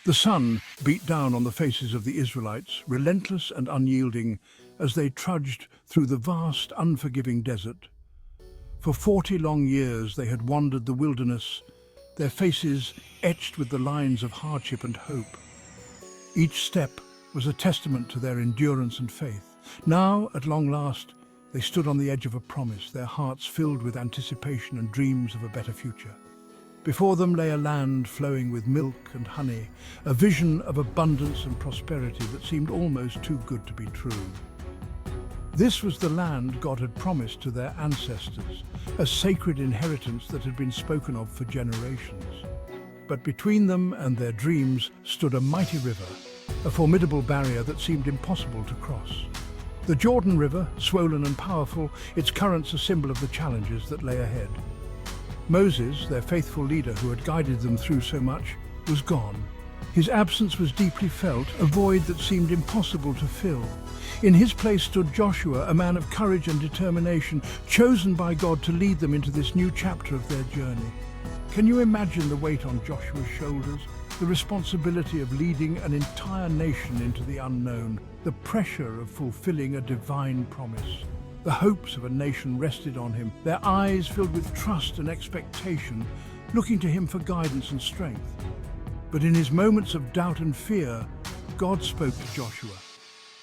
The sun beat down on the faces of the Israelites, relentless and unyielding, as they trudged through the vast, unforgiving desert. For 40 long years they had wandered the wilderness, their faces etched with the lines of hardship and hope. Each step was a testament to their endurance and faith. Now, at long last, they stood on the edge of a promise, their hearts filled with anticipation and dreams of a better future. Before them lay a land flowing with milk and honey, a vision of abundance and prosperity that seemed almost too good to be true. This was the land God had promised to their ancestors, a sacred inheritance that had been spoken of for generations. But between them and their dreams stood a mighty river, a formidable barrier that seemed impossible to cross. The Jordan River, swollen and powerful, its currents a symbol of the challenges that lay ahead. Moses, their faithful leader who had guided them through so much, was gone. His absence was deeply felt, a void that seemed impossible to fill. In his place stood Joshua, a man of courage and determination, chosen by God to lead them into this new chapter of their journey. Can you imagine the weight on Joshua's shoulders? The responsibility of leading an entire nation into the unknown, the pressure of fulfilling a divine promise. The hopes of a nation rested on him, their eyes filled with trust and expectation, looking to him for guidance and strength. But in his moments of doubt and fear, God spoke to Joshua.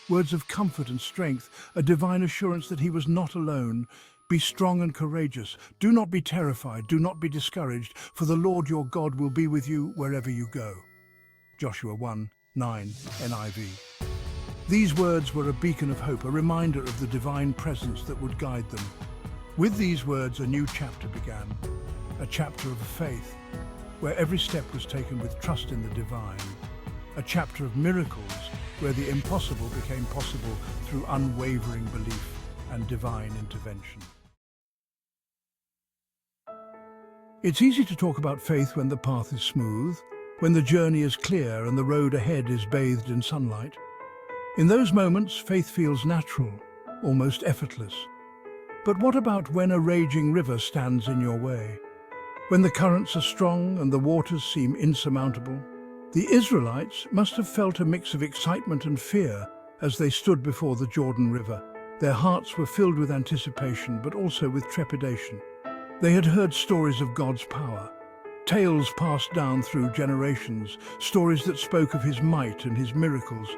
Words of comfort and strength, a divine assurance that he was not alone. Be strong and courageous. Do not be terrified, do not be discouraged, for the Lord your God will be with you wherever you go. Joshua 1:9 NIV. These words were a beacon of hope, a reminder of the divine presence that would guide them. With these words, a new chapter began, a chapter of faith, where every step was taken with trust in the divine, a chapter of miracles, where the impossible became possible through unwavering belief and divine intervention. It's easy to talk about faith when the path is smooth, when the journey is clear and the road ahead is bathed in sunlight. In those moments, faith feels natural, almost effortless. But what about when a raging river stands in your way? When the currents are strong and the waters seem insurmountable? The Israelites must have felt a mix of excitement and fear as they stood before the Jordan River. Their hearts were filled with anticipation, but also with trepidation. They had heard stories of God's power, tales passed down through generations, stories that spoke of his might and his miracles.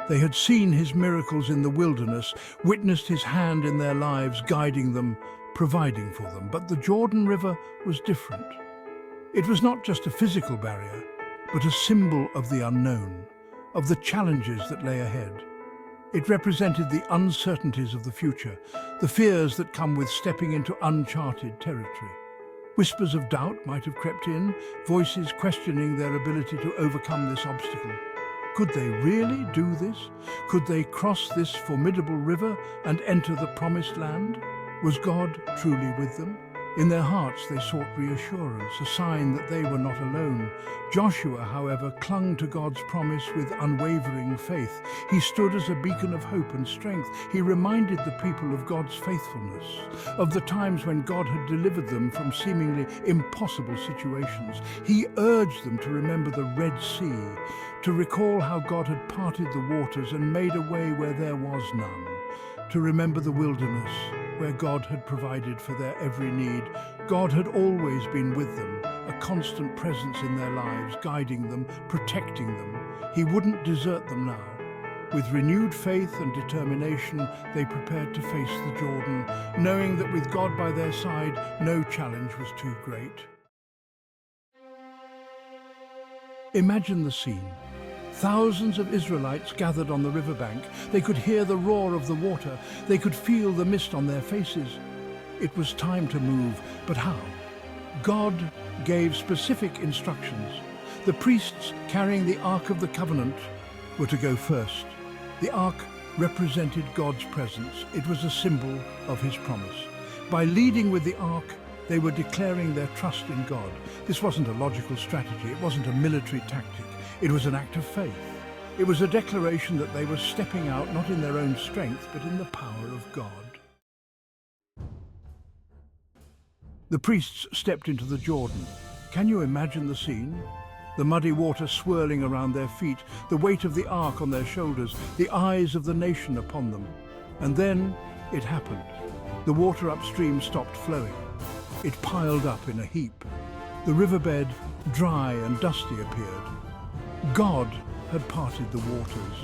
They had seen his miracles in the wilderness, witnessed his hand in their lives, guiding them, providing for them. But the Jordan River was different. It was not just a physical barrier, but a symbol of the unknown, of the challenges that lay ahead. It represented the uncertainties of the future, the fears that come with stepping into uncharted territory. Whispers of doubt might have crept in, voices questioning their ability to overcome this obstacle. Could they really do this? Could they cross this formidable river and enter the promised land? Was God truly with them? In their hearts they sought reassurance, a sign that they were not alone. Joshua, however, clung to God's promise with unwavering faith. He stood as a beacon of hope and strength. He reminded the people of God's faithfulness, of the times when God had delivered them from seemingly impossible situations. He urged them to remember the Red Sea, to recall how God had parted the waters and made a way where there was none, to remember the wilderness, where God had provided for their every need. God had always been with them, a constant presence in their lives, guiding them, protecting them. He wouldn't desert them now. With renewed faith and determination, they prepared to face the Jordan, knowing that with God by their side, no challenge was too great. Imagine the scene. Thousands of Israelites gathered on the riverbank. They could hear the roar of the water. They could feel the mist on their faces. It was time to move, but how? God gave specific instructions. The priests carrying the Ark of the Covenant were to go first. The Ark represented God's presence. It was a symbol of his promise. By leading with the Ark, they were declaring their trust in God. This wasn't a logical strategy. It wasn't a military tactic. It was an act of faith. It was a declaration that they were stepping out not in their own strength, but in the power of God. The priests stepped into the Jordan. Can you imagine the scene? the muddy water swirling around their feet, the weight of the ark on their shoulders, the eyes of the nation upon them. And then it happened. The water upstream stopped flowing. It piled up in a heap. The riverbed, dry and dusty, appeared. God had parted the waters.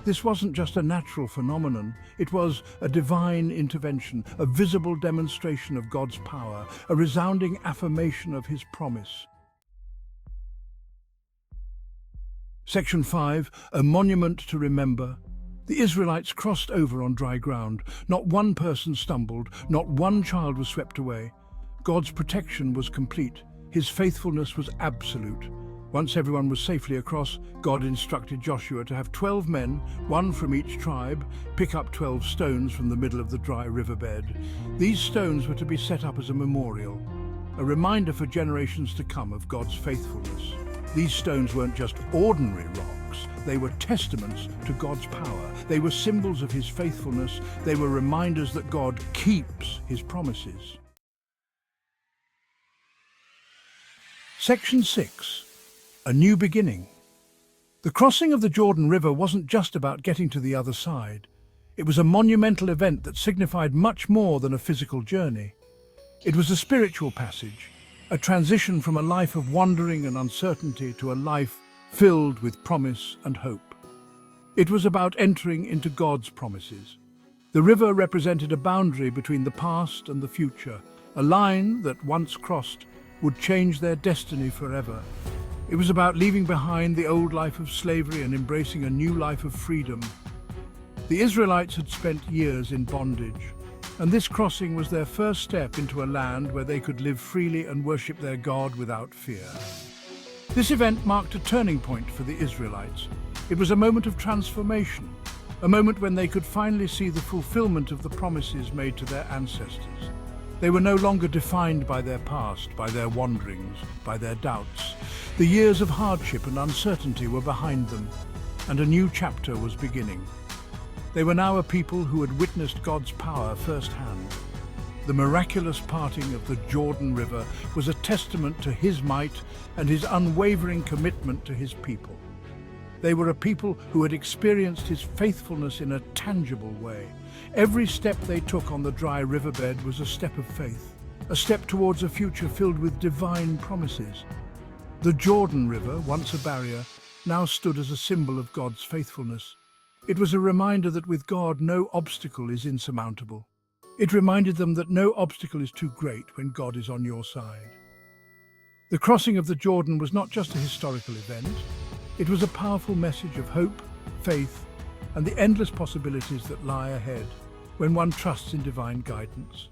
This wasn't just a natural phenomenon, it was a divine intervention, a visible demonstration of God's power, a resounding affirmation of his promise. Section 5, a monument to remember. The Israelites crossed over on dry ground. Not one person stumbled, not one child was swept away. God's protection was complete. His faithfulness was absolute. Once everyone was safely across, God instructed Joshua to have 12 men, one from each tribe, pick up 12 stones from the middle of the dry riverbed. These stones were to be set up as a memorial, a reminder for generations to come of God's faithfulness. These stones weren't just ordinary rocks, they were testaments to God's power. They were symbols of his faithfulness. They were reminders that God keeps his promises. Section 6. A new beginning. The crossing of the Jordan River wasn't just about getting to the other side. It was a monumental event that signified much more than a physical journey. It was a spiritual passage, a transition from a life of wandering and uncertainty to a life filled with promise and hope. It was about entering into God's promises. The river represented a boundary between the past and the future, a line that, once crossed, would change their destiny forever. It was about leaving behind the old life of slavery and embracing a new life of freedom. The Israelites had spent years in bondage, and this crossing was their first step into a land where they could live freely and worship their God without fear. This event marked a turning point for the Israelites. It was a moment of transformation, a moment when they could finally see the fulfillment of the promises made to their ancestors. They were no longer defined by their past, by their wanderings, by their doubts. The years of hardship and uncertainty were behind them, and a new chapter was beginning. They were now a people who had witnessed God's power firsthand. The miraculous parting of the Jordan River was a testament to his might and his unwavering commitment to his people. They were a people who had experienced his faithfulness in a tangible way. Every step they took on the dry riverbed was a step of faith, a step towards a future filled with divine promises. The Jordan River, once a barrier, now stood as a symbol of God's faithfulness. It was a reminder that with God, no obstacle is insurmountable. It reminded them that no obstacle is too great when God is on your side. The crossing of the Jordan was not just a historical event. It was a powerful message of hope, faith, and the endless possibilities that lie ahead when one trusts in divine guidance.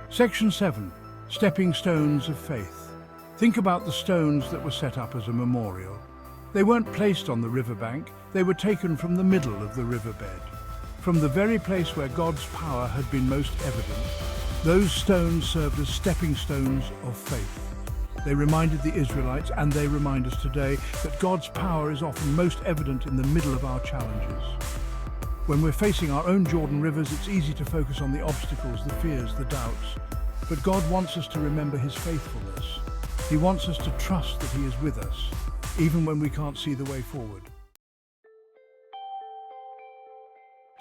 Section 7. Stepping stones of faith. Think about the stones that were set up as a memorial. They weren't placed on the riverbank, they were taken from the middle of the riverbed. From the very place where God's power had been most evident, those stones served as stepping stones of faith. They reminded the Israelites, and they remind us today, that God's power is often most evident in the middle of our challenges. When we're facing our own Jordan rivers, it's easy to focus on the obstacles, the fears, the doubts. But God wants us to remember his faithfulness. He wants us to trust that he is with us, even when we can't see the way forward.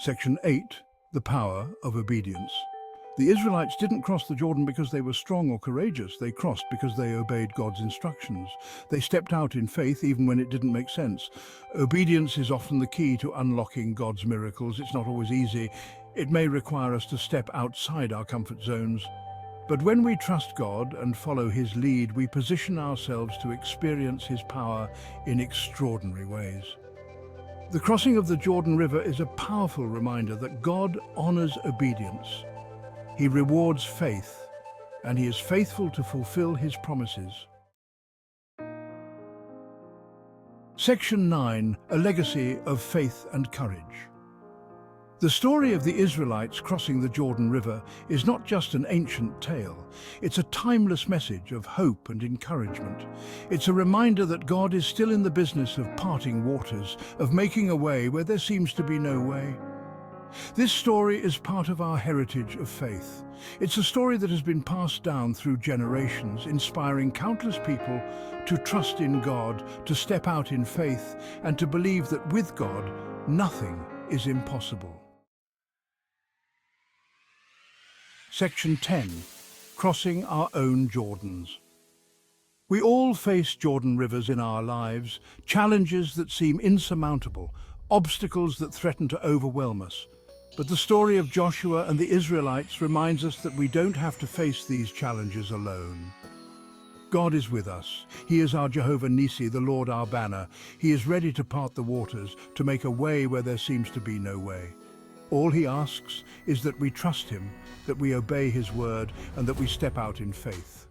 Section 8. The power of obedience. The Israelites didn't cross the Jordan because they were strong or courageous. They crossed because they obeyed God's instructions. They stepped out in faith even when it didn't make sense. Obedience is often the key to unlocking God's miracles. It's not always easy. It may require us to step outside our comfort zones. But when we trust God and follow his lead, we position ourselves to experience his power in extraordinary ways. The crossing of the Jordan River is a powerful reminder that God honors obedience. He rewards faith, and he is faithful to fulfill his promises. Section 9. A legacy of faith and courage. The story of the Israelites crossing the Jordan River is not just an ancient tale. It's a timeless message of hope and encouragement. It's a reminder that God is still in the business of parting waters, of making a way where there seems to be no way. This story is part of our heritage of faith. It's a story that has been passed down through generations, inspiring countless people to trust in God, to step out in faith, and to believe that with God, nothing is impossible. Section 10. Crossing our own Jordans. We all face Jordan rivers in our lives, challenges that seem insurmountable, obstacles that threaten to overwhelm us. But the story of Joshua and the Israelites reminds us that we don't have to face these challenges alone. God is with us. He is our Jehovah Nissi, the Lord our banner. He is ready to part the waters, to make a way where there seems to be no way. All he asks is that we trust him, that we obey his word, and that we step out in faith.